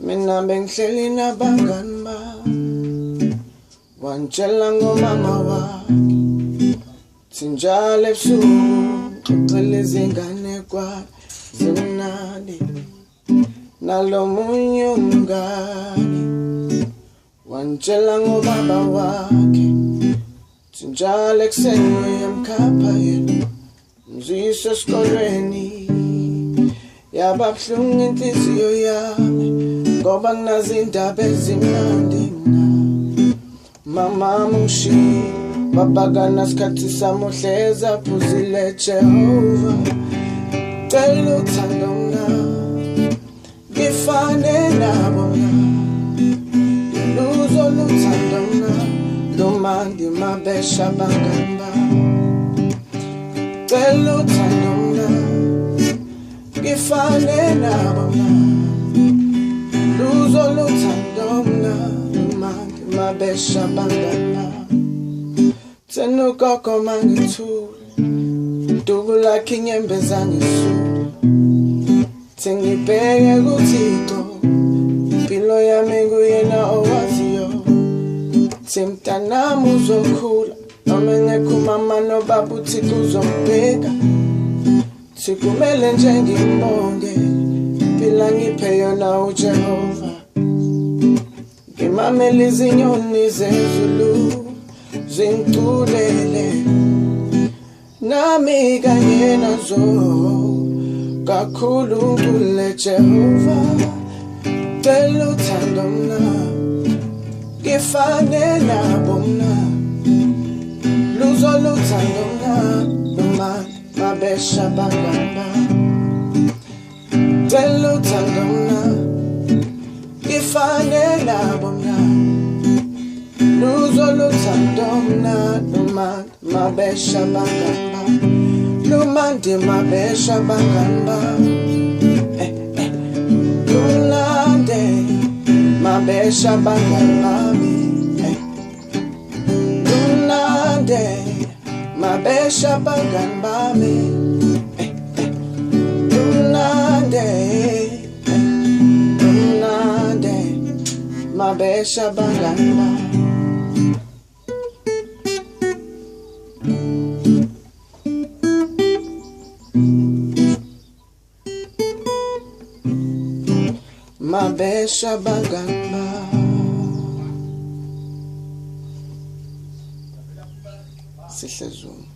Mina bengihleli nabangani bami wantshela ngomama wakhe sinjalo ebusuku xoxela izingane kwami zimnandi nalomunye umngani wantshela ngobaba wakhe sinjalo ekuseni uyamkhapha yena mzisa esikolweni yaba buhlungu inhliziyo yami ngoba nginazi indaba ezimnandi mama mushiye babakana sikhathi sami uhleza phuzile Jehova cela uthando mna ngifane nabo luzo luthando mna lumandi mabesha bangamba cela uthando mna ngifane nabo luzo luthando mna lumandi mabesha bangamba Tenu koko mangithule Dugula kinyembeza ngisule Tengibheke kuThixo Impilo yami kuyena owaziyo Mntanami uzokhula noma ngekho umama nobaba uThixo uzongibheka Sikumele nje ngimbonge Impilo ngiphe yona uJehova Ngimamele izinyoni zezulu zingculele nami kanye nazo kakhulu kule Jehova cela uthando mna ngifane nabo mna luzo luthando mna noma mabesha bangamba cela uthando mna ngifane nabo mna luzo luthando mna lumandi mabesha bangamba lumandi mabesha bangamba lumnande mabesha bangamba lumnande mabesha bangamba lumnande lumnande mabesha bangamba Mabesha bangamba Sihle Zuma